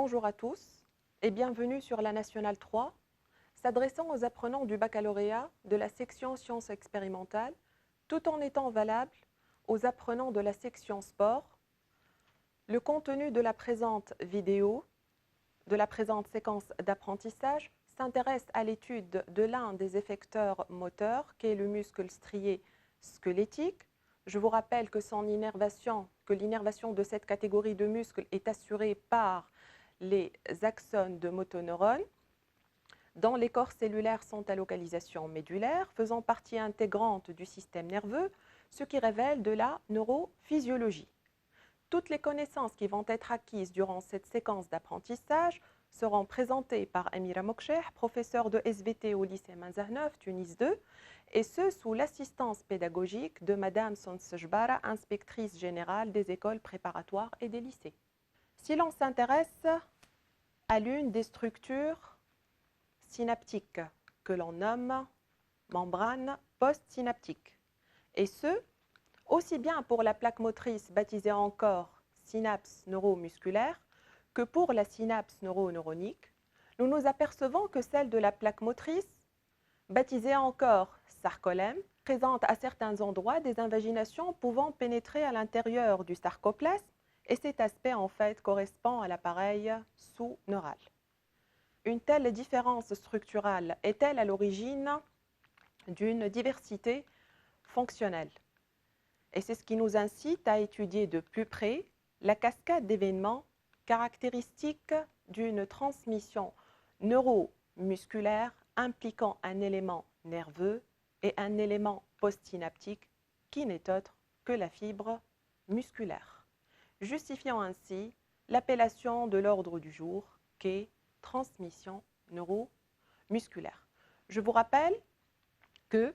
Bonjour à tous et bienvenue sur la Nationale 3, s'adressant aux apprenants du baccalauréat de la section sciences expérimentales, tout en étant valable aux apprenants de la section sport. Le contenu de la présente vidéo, de la présente séquence d'apprentissage, s'intéresse à l'étude de l'un des effecteurs moteurs, qui est le muscle strié squelettique. Je vous rappelle que l'innervation de cette catégorie de muscles est assurée par les axones de motoneurones, dont les corps cellulaires sont à localisation médulaire, faisant partie intégrante du système nerveux, ce qui révèle de la neurophysiologie. Toutes les connaissances qui vont être acquises durant cette séquence d'apprentissage seront présentées par Amira Moksheh, professeur de SVT au lycée Manzahnef, Tunis 2, et ce sous l'assistance pédagogique de Madame Sonsejbara, inspectrice générale des écoles préparatoires et des lycées. Si l'on s'intéresse à l'une des structures synaptiques que l'on nomme membrane postsynaptique, et ce, aussi bien pour la plaque motrice baptisée encore synapse neuromusculaire que pour la synapse neuroneuronique, nous nous apercevons que celle de la plaque motrice, baptisée encore sarcolème, présente à certains endroits des invaginations pouvant pénétrer à l'intérieur du sarcoplasme, et cet aspect en fait correspond à l'appareil sous-neural. Une telle différence structurale est-elle à l'origine d'une diversité fonctionnelle? Et c'est ce qui nous incite à étudier de plus près la cascade d'événements caractéristiques d'une transmission neuromusculaire impliquant un élément nerveux et un élément postsynaptique qui n'est autre que la fibre musculaire, justifiant ainsi l'appellation de l'ordre du jour qu'est transmission neuromusculaire. Je vous rappelle que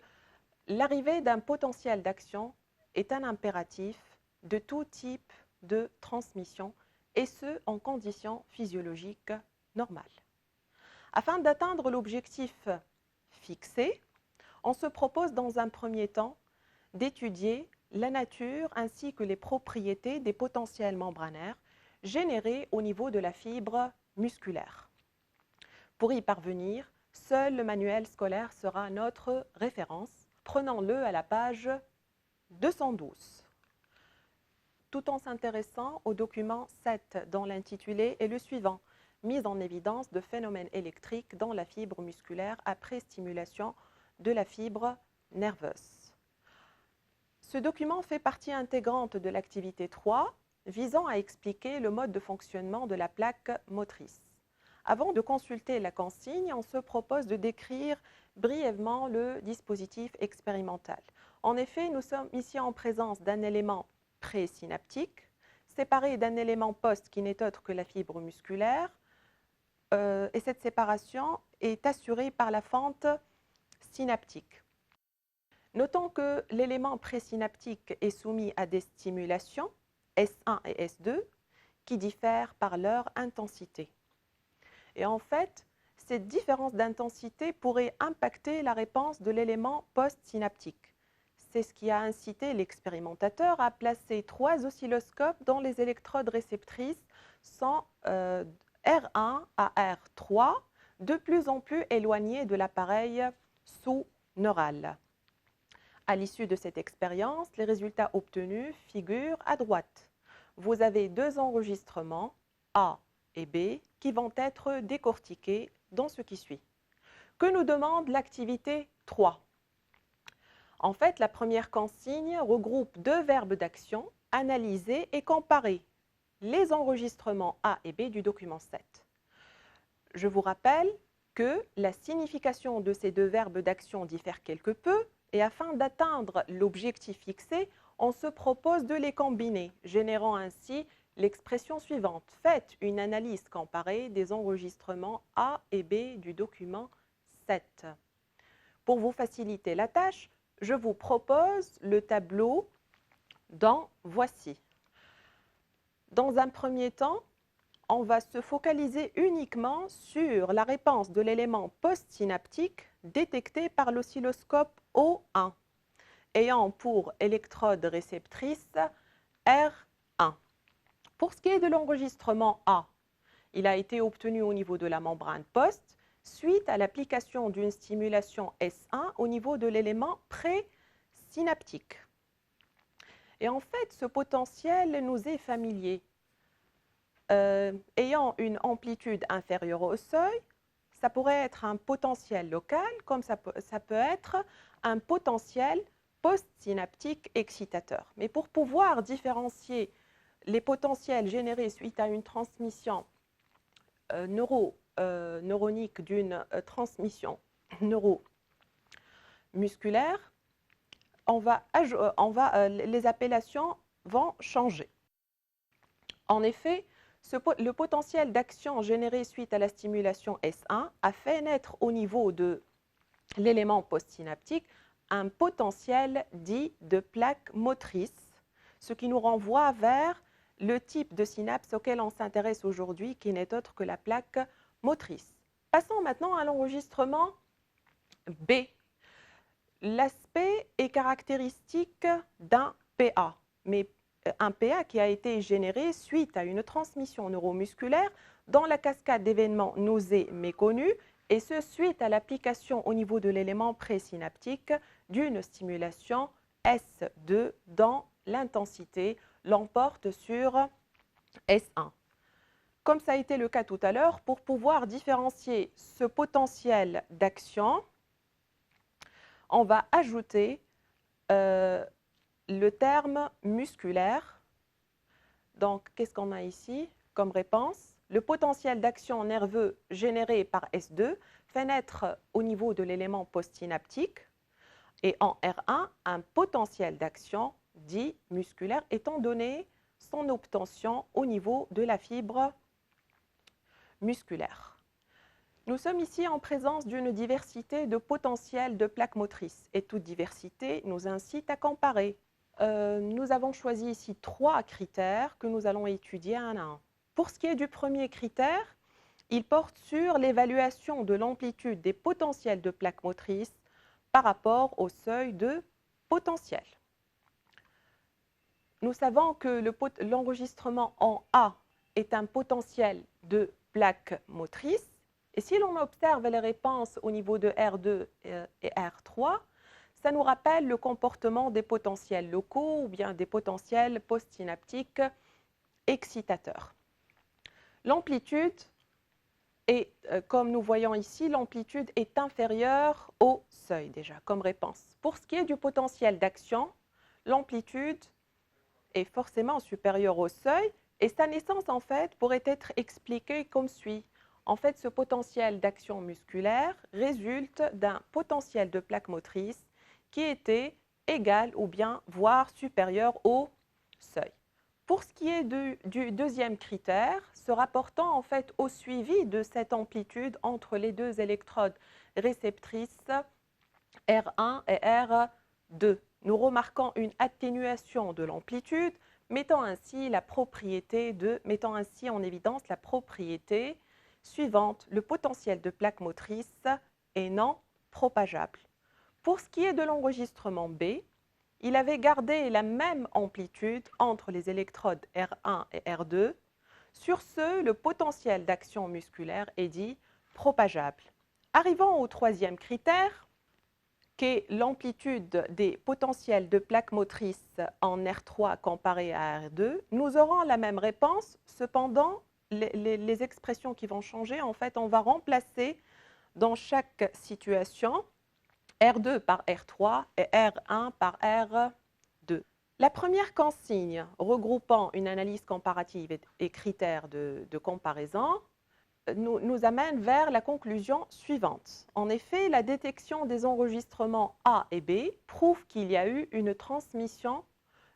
l'arrivée d'un potentiel d'action est un impératif de tout type de transmission, et ce, en conditions physiologiques normales. Afin d'atteindre l'objectif fixé, on se propose dans un premier temps d'étudier la nature ainsi que les propriétés des potentiels membranaires générés au niveau de la fibre musculaire. Pour y parvenir, seul le manuel scolaire sera notre référence. Prenons-le à la page 212. Tout en s'intéressant au document 7 dont l'intitulé est le suivant: mise en évidence de phénomènes électriques dans la fibre musculaire après stimulation de la fibre nerveuse. Ce document fait partie intégrante de l'activité 3 visant à expliquer le mode de fonctionnement de la plaque motrice. Avant de consulter la consigne, on se propose de décrire brièvement le dispositif expérimental. En effet, nous sommes ici en présence d'un élément présynaptique, séparé d'un élément post qui n'est autre que la fibre musculaire, et cette séparation est assurée par la fente synaptique. Notons que l'élément présynaptique est soumis à des stimulations, S1 et S2, qui diffèrent par leur intensité. Et en fait, cette différence d'intensité pourrait impacter la réponse de l'élément postsynaptique. C'est ce qui a incité l'expérimentateur à placer 3 oscilloscopes dont les électrodes réceptrices sont R1 à R3, de plus en plus éloignées de l'appareil sous-neural. À l'issue de cette expérience, les résultats obtenus figurent à droite. Vous avez 2 enregistrements, A et B, qui vont être décortiqués dans ce qui suit. Que nous demande l'activité 3? En fait, la première consigne regroupe 2 verbes d'action, analyser et comparer les enregistrements A et B du document 7. Je vous rappelle que la signification de ces 2 verbes d'action diffère quelque peu, et afin d'atteindre l'objectif fixé, on se propose de les combiner, générant ainsi l'expression suivante: faites une analyse comparée des enregistrements A et B du document 7. Pour vous faciliter la tâche, je vous propose le tableau dont voici. Dans un premier temps, on va se focaliser uniquement sur la réponse de l'élément postsynaptique détecté par l'oscilloscope O1, ayant pour électrode réceptrice R1. Pour ce qui est de l'enregistrement A, Il a été obtenu au niveau de la membrane post suite à l'application d'une stimulation S1 au niveau de l'élément présynaptique. Et en fait, ce potentiel nous est familier. Ayant une amplitude inférieure au seuil, ça pourrait être un potentiel local, comme ça peut être un potentiel postsynaptique excitateur. Mais pour pouvoir différencier les potentiels générés suite à une transmission neuronique d'une transmission neuromusculaire, les appellations vont changer. En effet, le potentiel d'action généré suite à la stimulation S1 a fait naître au niveau de l'élément postsynaptique un potentiel dit de plaque motrice, ce qui nous renvoie vers le type de synapse auquel on s'intéresse aujourd'hui, qui n'est autre que la plaque motrice. Passons maintenant à l'enregistrement B. L'aspect est caractéristique d'un PA, mais un PA qui a été généré suite à une transmission neuromusculaire dans la cascade d'événements nausées méconnus, et ce suite à l'application au niveau de l'élément présynaptique d'une stimulation S2 dont l'intensité l'emporte sur S1. Comme ça a été le cas tout à l'heure, pour pouvoir différencier ce potentiel d'action, on va ajouter le terme musculaire. Donc, qu'est-ce qu'on a ici comme réponse? Le potentiel d'action nerveux généré par S2 fait naître au niveau de l'élément postsynaptique et en R1 un potentiel d'action dit musculaire étant donné son obtention au niveau de la fibre musculaire. Nous sommes ici en présence d'une diversité de potentiels de plaques motrices et toute diversité nous incite à comparer. Nous avons choisi ici 3 critères que nous allons étudier un à un. Pour ce qui est du premier critère, il porte sur l'évaluation de l'amplitude des potentiels de plaques motrices par rapport au seuil de potentiel. Nous savons que l'enregistrement en A est un potentiel de plaques motrices. Et si l'on observe les réponses au niveau de R2 et R3, ça nous rappelle le comportement des potentiels locaux ou bien des potentiels postsynaptiques excitateurs. L'amplitude est, comme nous voyons ici, l'amplitude est inférieure au seuil déjà comme réponse. Pour ce qui est du potentiel d'action, l'amplitude est forcément supérieure au seuil et sa naissance en fait pourrait être expliquée comme suit. En fait, ce potentiel d'action musculaire résulte d'un potentiel de plaque motrice qui était égal ou bien voire supérieur au seuil. Pour ce qui est du deuxième critère, se rapportant en fait au suivi de cette amplitude entre les deux électrodes réceptrices R1 et R2, nous remarquons une atténuation de l'amplitude, mettant ainsi en évidence la propriété suivante, le potentiel de plaque motrice est non propageable. Pour ce qui est de l'enregistrement B, il avait gardé la même amplitude entre les électrodes R1 et R2. Sur ce, le potentiel d'action musculaire est dit propageable. Arrivons au troisième critère, qui est l'amplitude des potentiels de plaque motrice en R3 comparé à R2. Nous aurons la même réponse, cependant, les expressions qui vont changer, en fait, on va remplacer dans chaque situation R2 par R3 et R1 par R2. La première consigne regroupant une analyse comparative et critères de comparaison nous amène vers la conclusion suivante. En effet, la détection des enregistrements A et B prouve qu'il y a eu une transmission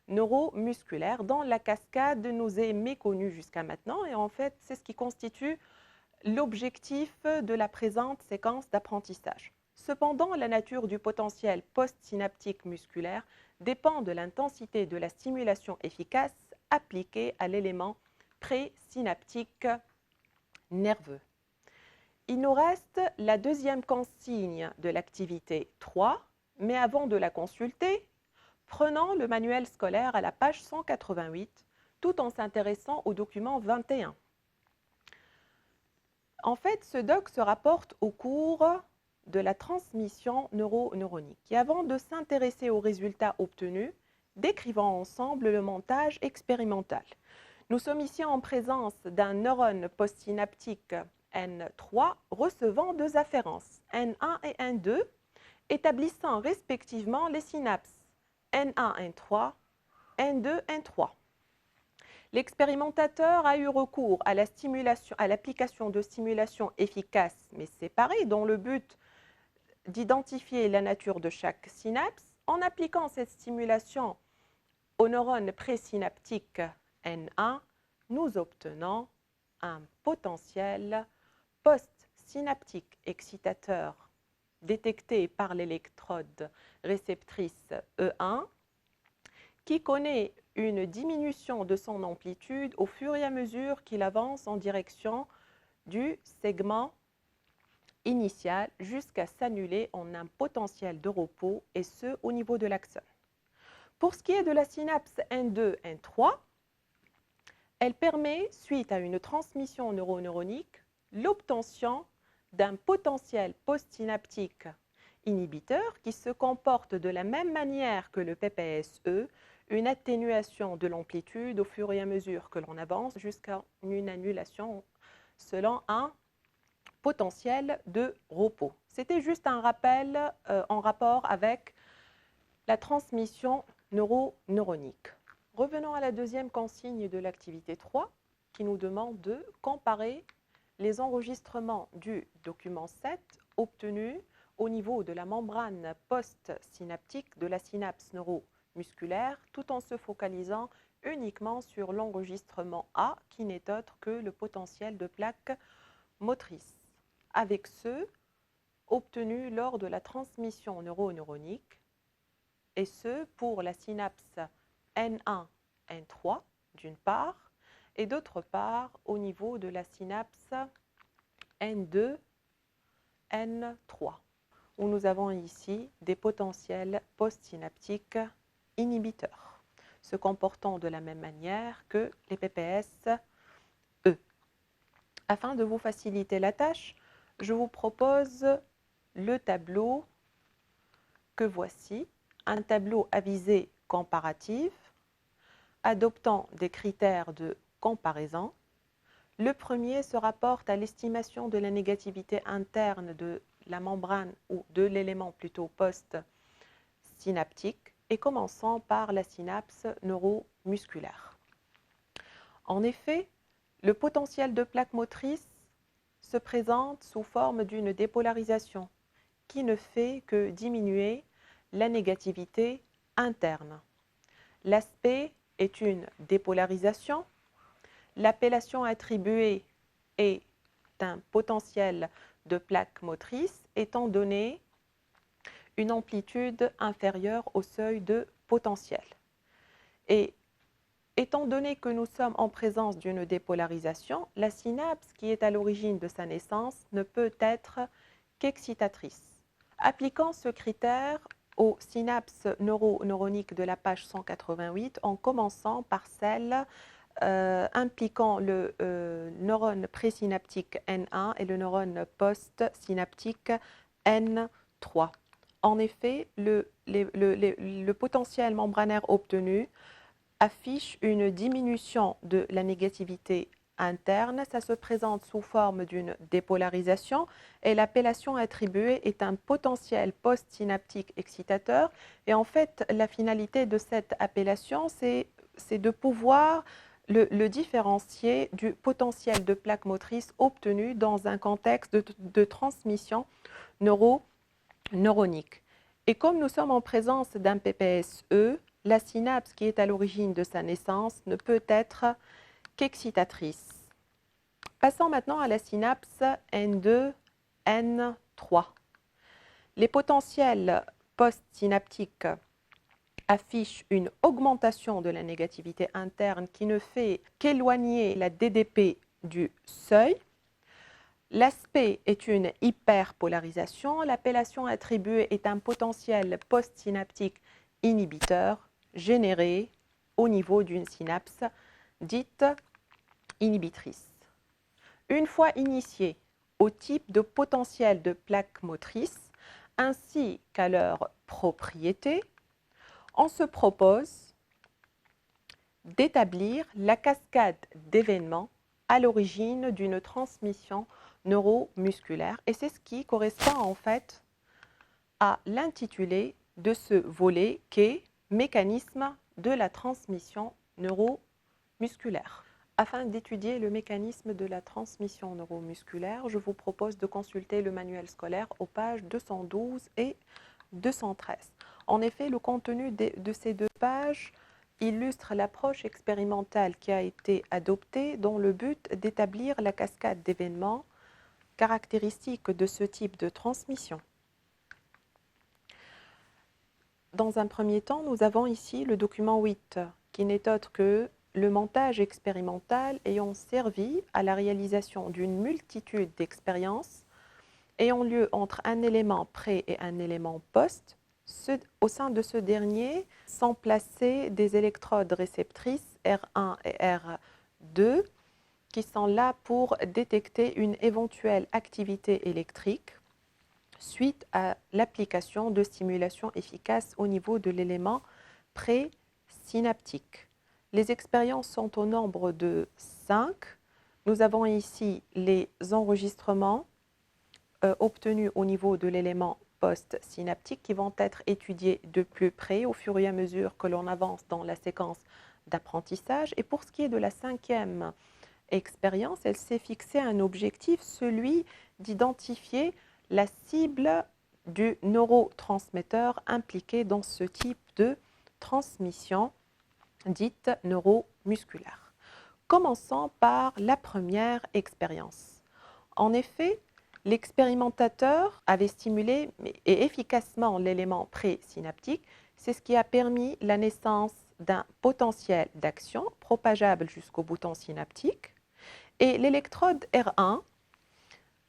neuromusculaire dans la cascade nous est méconnue jusqu'à maintenant et en fait, c'est ce qui constitue l'objectif de la présente séquence d'apprentissage. Cependant, la nature du potentiel postsynaptique musculaire dépend de l'intensité de la stimulation efficace appliquée à l'élément présynaptique nerveux. Il nous reste la deuxième consigne de l'activité 3, mais avant de la consulter, prenons le manuel scolaire à la page 188, tout en s'intéressant au document 21. En fait, ce doc se rapporte au cours de la transmission neuronique. Et avant de s'intéresser aux résultats obtenus, décrivons ensemble le montage expérimental. Nous sommes ici en présence d'un neurone postsynaptique N3 recevant deux afférences, N1 et N2, établissant respectivement les synapses N1, N3, N2, N3. L'expérimentateur a eu recours à l'application de stimulation efficace mais séparée dans le but d'identifier la nature de chaque synapse. En appliquant cette stimulation aux neurones présynaptiques N1, nous obtenons un potentiel postsynaptique excitateur détecté par l'électrode réceptrice E1 qui connaît une diminution de son amplitude au fur et à mesure qu'il avance en direction du segment initial jusqu'à s'annuler en un potentiel de repos, et ce au niveau de l'axone. Pour ce qui est de la synapse N2-N3, elle permet, suite à une transmission neuronique, l'obtention d'un potentiel postsynaptique inhibiteur qui se comporte de la même manière que le PPSE, une atténuation de l'amplitude au fur et à mesure que l'on avance jusqu'à une annulation selon un potentiel de repos. C'était juste un rappel en rapport avec la transmission neuronique. Revenons à la deuxième consigne de l'activité 3 qui nous demande de comparer les enregistrements du document 7 obtenus au niveau de la membrane postsynaptique de la synapse neuromusculaire tout en se focalisant uniquement sur l'enregistrement A qui n'est autre que le potentiel de plaque motrice avec ceux obtenus lors de la transmission neuronique et ce pour la synapse N1, N3 d'une part et d'autre part au niveau de la synapse N2, N3 où nous avons ici des potentiels postsynaptiques inhibiteurs se comportant de la même manière que les PPS-E. Afin de vous faciliter la tâche, je vous propose le tableau que voici, un tableau à visée comparative, adoptant des critères de comparaison. Le premier se rapporte à l'estimation de la négativité interne de la membrane ou de l'élément plutôt post-synaptique et commençant par la synapse neuromusculaire. En effet, le potentiel de plaque motrice se présente sous forme d'une dépolarisation qui ne fait que diminuer la négativité interne. L'aspect est une dépolarisation. L'appellation attribuée est un potentiel de plaque motrice étant donné une amplitude inférieure au seuil de potentiel. Et étant donné que nous sommes en présence d'une dépolarisation, la synapse qui est à l'origine de sa naissance ne peut être qu'excitatrice. Appliquant ce critère aux synapses neuroniques de la page 188 en commençant par celle impliquant le neurone présynaptique N1 et le neurone postsynaptique N3. En effet, le potentiel membranaire obtenu affiche une diminution de la négativité interne. Ça se présente sous forme d'une dépolarisation et l'appellation attribuée est un potentiel postsynaptique excitateur. Et en fait, la finalité de cette appellation, c'est de pouvoir le différencier du potentiel de plaque motrice obtenu dans un contexte de transmission neuronique. Et comme nous sommes en présence d'un PPSE, la synapse qui est à l'origine de sa naissance ne peut être qu'excitatrice. Passons maintenant à la synapse N2, N3. Les potentiels postsynaptiques affichent une augmentation de la négativité interne qui ne fait qu'éloigner la DDP du seuil. L'aspect est une hyperpolarisation. L'appellation attribuée est un potentiel postsynaptique inhibiteur généré au niveau d'une synapse dite inhibitrice. Une fois initiée au type de potentiel de plaque motrice ainsi qu'à leurs propriétés, on se propose d'établir la cascade d'événements à l'origine d'une transmission neuromusculaire. Et c'est ce qui correspond en fait à l'intitulé de ce volet qu'est mécanisme de la transmission neuromusculaire. Afin d'étudier le mécanisme de la transmission neuromusculaire, je vous propose de consulter le manuel scolaire aux pages 212 et 213. En effet, le contenu de ces deux pages illustre l'approche expérimentale qui a été adoptée dans le but d'établir la cascade d'événements caractéristiques de ce type de transmission. Dans un premier temps, nous avons ici le document 8, qui n'est autre que le montage expérimental ayant servi à la réalisation d'une multitude d'expériences ayant lieu entre un élément pré et un élément post. Au sein de ce dernier sont placées des électrodes réceptrices R1 et R2 qui sont là pour détecter une éventuelle activité électrique suite à l'application de stimulation efficace au niveau de l'élément présynaptique. Les expériences sont au nombre de 5. Nous avons ici les enregistrements obtenus au niveau de l'élément post-synaptique qui vont être étudiés de plus près au fur et à mesure que l'on avance dans la séquence d'apprentissage. Et pour ce qui est de la 5e expérience, elle s'est fixée un objectif, celui d'identifier la cible du neurotransmetteur impliqué dans ce type de transmission dite neuromusculaire. Commençons par la première expérience. En effet, l'expérimentateur avait stimulé et efficacement l'élément présynaptique. C'est ce qui a permis la naissance d'un potentiel d'action propageable jusqu'au bouton synaptique. Et l'électrode R1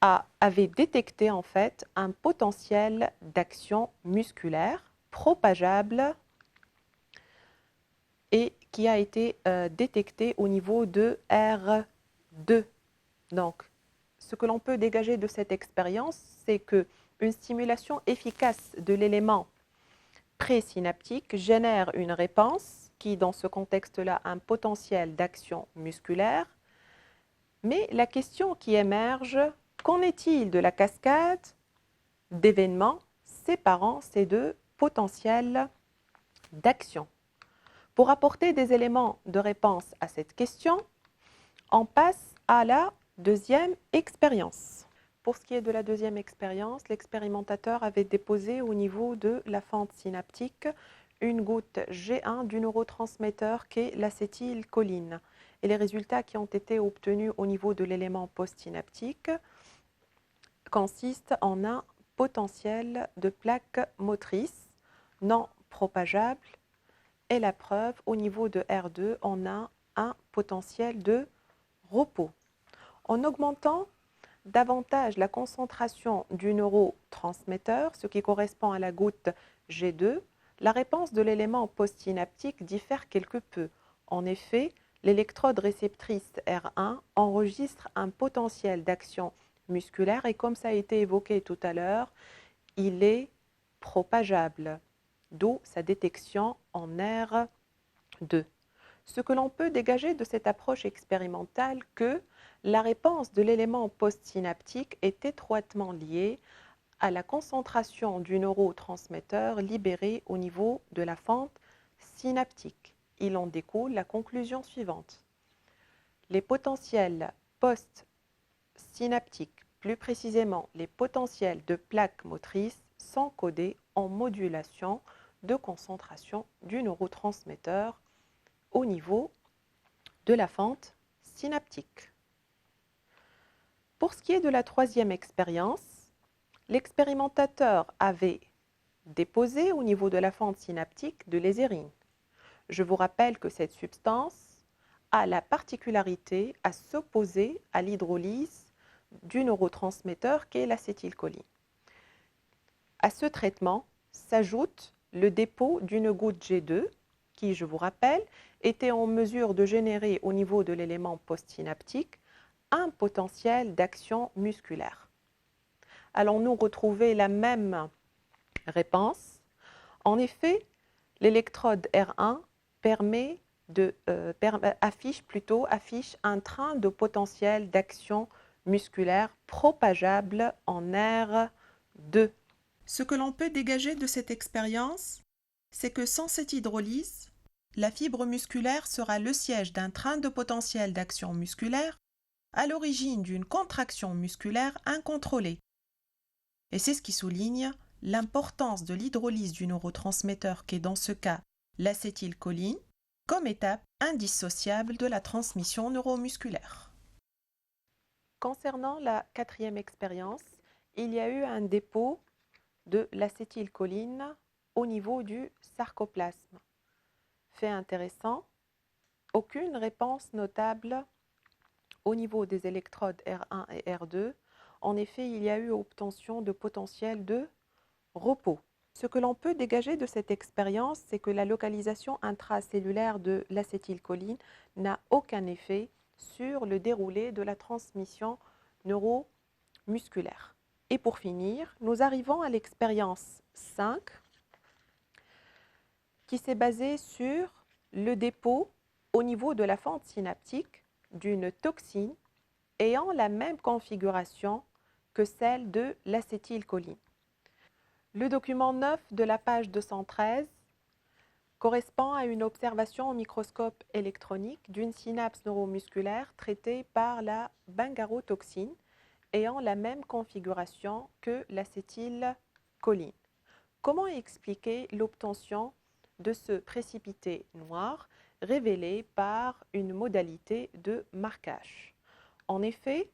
avait détecté en fait un potentiel d'action musculaire propageable et qui a été détecté au niveau de R2. Donc, ce que l'on peut dégager de cette expérience, c'est qu'une stimulation efficace de l'élément présynaptique génère une réponse qui, dans ce contexte-là, a un potentiel d'action musculaire. Mais la question qui émerge, qu'en est-il de la cascade d'événements séparant ces deux potentiels d'action? Pour apporter des éléments de réponse à cette question, on passe à la deuxième expérience. Pour ce qui est de la deuxième expérience, l'expérimentateur avait déposé au niveau de la fente synaptique une goutte G1 du neurotransmetteur qu'est l'acétylcholine. Et les résultats qui ont été obtenus au niveau de l'élément postsynaptique consistent en un potentiel de plaque motrice non propageable. Et la preuve, au niveau de R2, on a un potentiel de repos. En augmentant davantage la concentration du neurotransmetteur, ce qui correspond à la goutte G2, la réponse de l'élément postsynaptique diffère quelque peu. En effet, l'électrode réceptrice R1 enregistre un potentiel d'action musculaire et comme ça a été évoqué tout à l'heure, il est propageable, d'où sa détection en R2. Ce que l'on peut dégager de cette approche expérimentale que la réponse de l'élément postsynaptique est étroitement liée à la concentration du neurotransmetteur libéré au niveau de la fente synaptique. Il en découle la conclusion suivante. Les potentiels postsynaptiques, plus précisément les potentiels de plaque motrice, sont codés en modulation de concentration du neurotransmetteur au niveau de la fente synaptique. Pour ce qui est de la troisième expérience, l'expérimentateur avait déposé au niveau de la fente synaptique de l'ezérine. Je vous rappelle que cette substance a la particularité à s'opposer à l'hydrolyse du neurotransmetteur qu'est l'acétylcholine. À ce traitement s'ajoute le dépôt d'une goutte G2 qui, je vous rappelle, était en mesure de générer au niveau de l'élément postsynaptique un potentiel d'action musculaire. Allons-nous retrouver la même réponse? En effet, l'électrode R1 affiche un train de potentiel d'action musculaire propageable en R2. Ce que l'on peut dégager de cette expérience, c'est que sans cette hydrolyse, la fibre musculaire sera le siège d'un train de potentiel d'action musculaire à l'origine d'une contraction musculaire incontrôlée. Et c'est ce qui souligne l'importance de l'hydrolyse du neurotransmetteur qu'est dans ce cas l'acétylcholine comme étape indissociable de la transmission neuromusculaire. Concernant la quatrième expérience, il y a eu un dépôt de l'acétylcholine au niveau du sarcoplasme. Fait intéressant, aucune réponse notable au niveau des électrodes R1 et R2. En effet, il y a eu obtention de potentiel de repos. Ce que l'on peut dégager de cette expérience, c'est que la localisation intracellulaire de l'acétylcholine n'a aucun effet sur le déroulé de la transmission neuromusculaire. Et pour finir, nous arrivons à l'expérience 5 qui s'est basée sur le dépôt au niveau de la fente synaptique d'une toxine ayant la même configuration que celle de l'acétylcholine. Le document 9 de la page 213 correspond à une observation au microscope électronique d'une synapse neuromusculaire traitée par la bungarotoxine ayant la même configuration que l'acétylcholine. Comment expliquer l'obtention de ce précipité noir révélé par une modalité de marquage? En effet,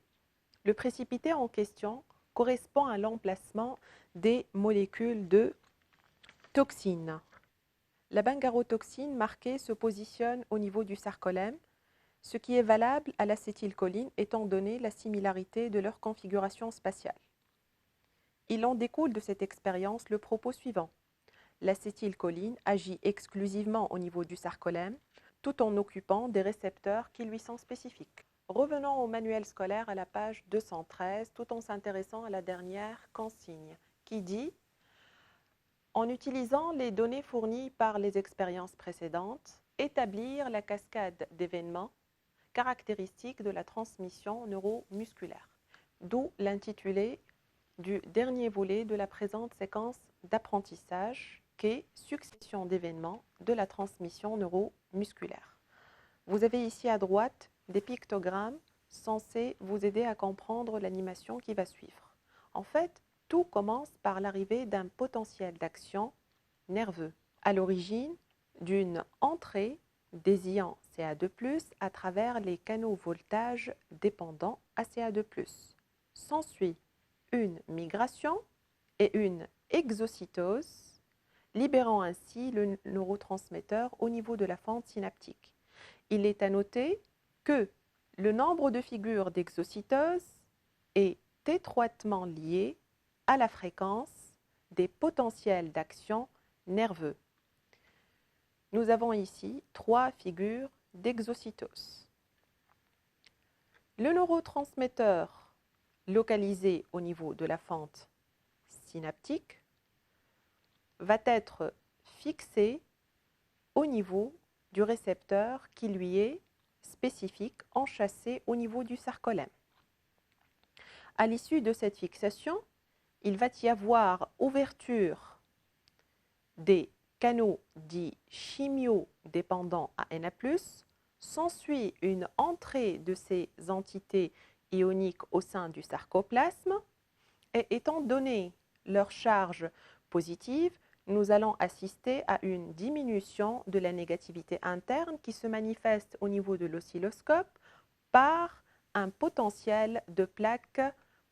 le précipité en question correspond à l'emplacement des molécules de toxine. La bungarotoxine marquée se positionne au niveau du sarcolème, ce qui est valable à l'acétylcholine étant donné la similarité de leur configuration spatiale. Il en découle de cette expérience le propos suivant. L'acétylcholine agit exclusivement au niveau du sarcolème, tout en occupant des récepteurs qui lui sont spécifiques. Revenons au manuel scolaire à la page 213, tout en s'intéressant à la dernière consigne, qui dit « En utilisant les données fournies par les expériences précédentes, établir la cascade d'événements caractéristiques de la transmission neuromusculaire », d'où l'intitulé du dernier volet de la présente séquence d'apprentissage qu'est succession d'événements de la transmission neuromusculaire. Vous avez ici à droite des pictogrammes censés vous aider à comprendre l'animation qui va suivre. En fait, tout commence par l'arrivée d'un potentiel d'action nerveux, à l'origine d'une entrée désiant CA2+, à travers les canaux voltage dépendants à CA2+. S'ensuit une migration et une exocytose, libérant ainsi le neurotransmetteur au niveau de la fente synaptique. Il est à noter que le nombre de figures d'exocytose est étroitement lié à la fréquence des potentiels d'action nerveux. Nous avons ici 3 figures d'exocytose. Le neurotransmetteur localisé au niveau de la fente synaptique va être fixé au niveau du récepteur qui lui est spécifique, enchâssé au niveau du sarcolème. À l'issue de cette fixation, il va y avoir ouverture des canaux dits chimiodépendants à Na+, s'ensuit une entrée de ces entités ioniques au sein du sarcoplasme et étant donné leur charge positive, nous allons assister à une diminution de la négativité interne qui se manifeste au niveau de l'oscilloscope par un potentiel de plaque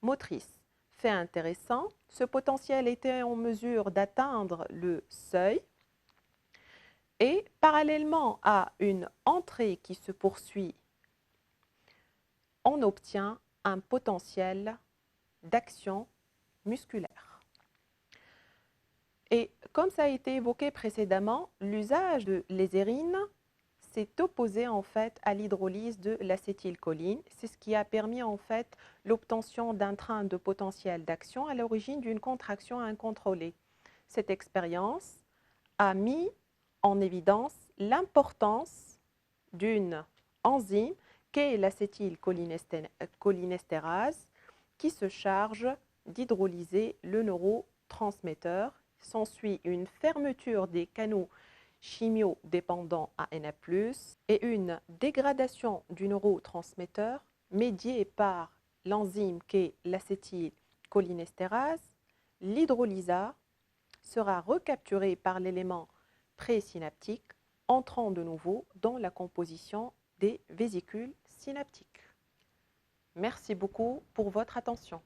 motrice. Fait intéressant, ce potentiel était en mesure d'atteindre le seuil et parallèlement à une entrée qui se poursuit, on obtient un potentiel d'action musculaire. Et comme ça a été évoqué précédemment, l'usage de lézérine s'est opposé en fait à l'hydrolyse de l'acétylcholine. C'est ce qui a permis en fait l'obtention d'un train de potentiel d'action à l'origine d'une contraction incontrôlée. Cette expérience a mis en évidence l'importance d'une enzyme qu'est l'acétylcholinéstérase qui se charge d'hydrolyser le neurotransmetteur. S'ensuit une fermeture des canaux chimiodépendants ANA+, et une dégradation du neurotransmetteur médiée par l'enzyme qu'est l'acétylcholinéstérase. L'hydrolysa sera recapturée par l'élément présynaptique, entrant de nouveau dans la composition des vésicules synaptiques. Merci beaucoup pour votre attention.